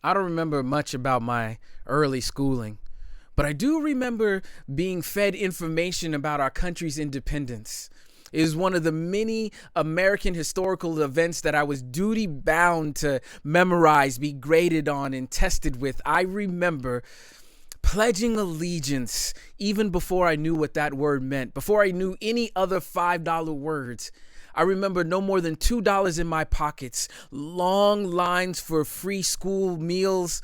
I don't remember much about my early schooling, but I do remember being fed information about our country's independence. It is one of the many American historical events that I was duty bound to memorize, be graded on, and tested with. I remember pledging allegiance even before I knew what that word meant, before I knew any other $5 words. I remember no more than $2 in my pockets, long lines for free school meals.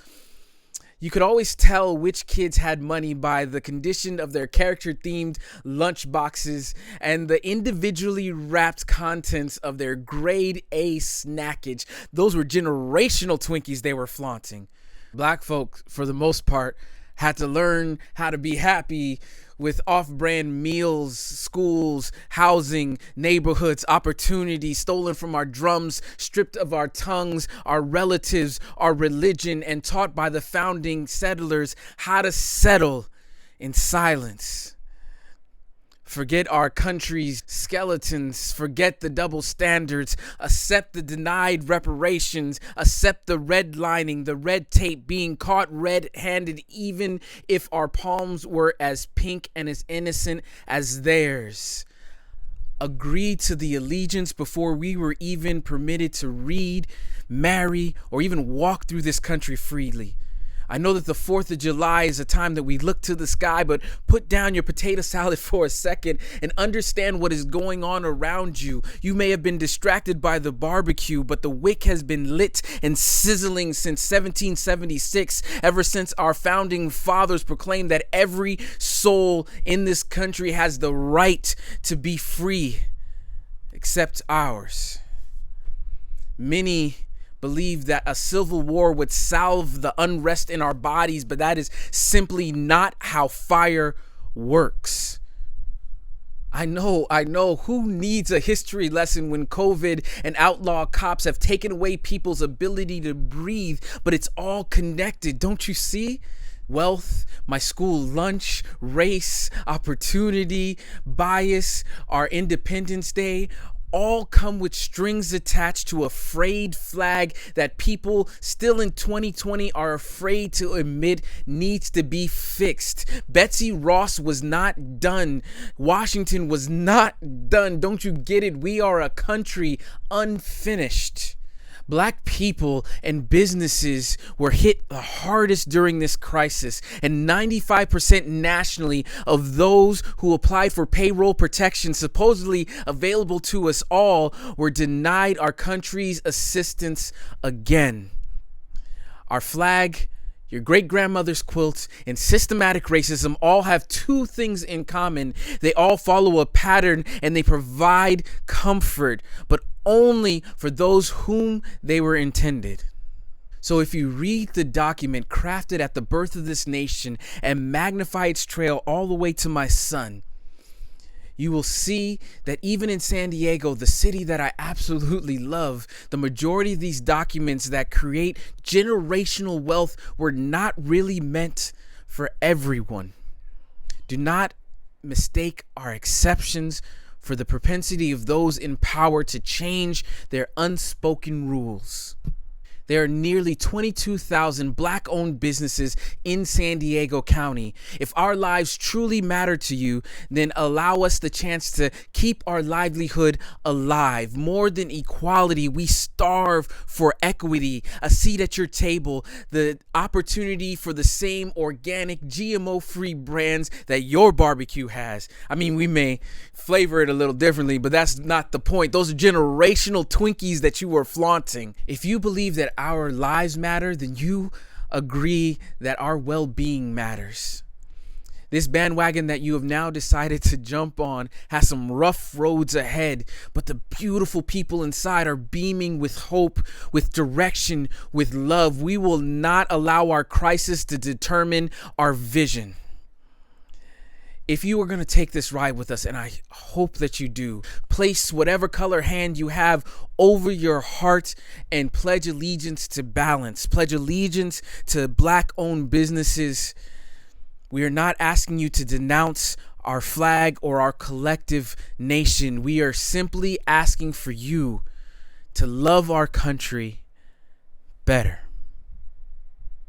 You could always tell which kids had money by the condition of their character-themed lunch boxes and the individually wrapped contents of their grade A snackage. Those were generational Twinkies they were flaunting. Black folk, for the most part, had to learn how to be happy with off-brand meals, schools, housing, neighborhoods, opportunities stolen from our drums, stripped of our tongues, our relatives, our religion, and taught by the founding settlers how to settle in silence. Forget our country's skeletons, forget the double standards, accept the denied reparations, accept the redlining, the red tape, being caught red-handed even if our palms were as pink and as innocent as theirs. Agree to the allegiance before we were even permitted to read, marry, or even walk through this country freely. I know that the 4th of July is a time that we look to the sky, but put down your potato salad for a second and understand what is going on around you. You may have been distracted by the barbecue, but the wick has been lit and sizzling since 1776, ever since our founding fathers proclaimed that every soul in this country has the right to be free, except ours. Many believe that a civil war would salve the unrest in our bodies, but that is simply not how fire works. I know. Who needs a history lesson when COVID and outlaw cops have taken away people's ability to breathe? But it's all connected, don't you see? Wealth, my school lunch, race, opportunity, bias, our Independence Day, all come with strings attached to a frayed flag that people still in 2020 are afraid to admit needs to be fixed. Betsy Ross was not done. Washington was not done. Don't you get it? We are a country unfinished. Black people and businesses were hit the hardest during this crisis, and 95% nationally of those who applied for payroll protection supposedly available to us all were denied our country's assistance again. Our flag, your great-grandmother's quilts, and systematic racism all have two things in common. They all follow a pattern and they provide comfort, but only for those whom they were intended. So if you read the document crafted at the birth of this nation and magnify its trail all the way to my son, you will see that even in San Diego, the city that I absolutely love, the majority of these documents that create generational wealth were not really meant for everyone. Do not mistake our exceptions for the propensity of those in power to change their unspoken rules. There are nearly 22,000 Black-owned businesses in San Diego County. If our lives truly matter to you, then allow us the chance to keep our livelihood alive. More than equality, we starve for equity, a seat at your table, the opportunity for the same organic, GMO-free brands that your barbecue has. I mean, we may flavor it a little differently, but that's not the point. Those are generational Twinkies that you were flaunting. If you believe that our lives matter, then you agree that our well-being matters. This bandwagon that you have now decided to jump on has some rough roads ahead, but the beautiful people inside are beaming with hope, with direction, with love. We will not allow our crisis to determine our vision. If you are going to take this ride with us, and I hope that you do, place whatever color hand you have over your heart and pledge allegiance to balance. Pledge allegiance to Black-owned businesses. We are not asking you to denounce our flag or our collective nation. We are simply asking for you to love our country better.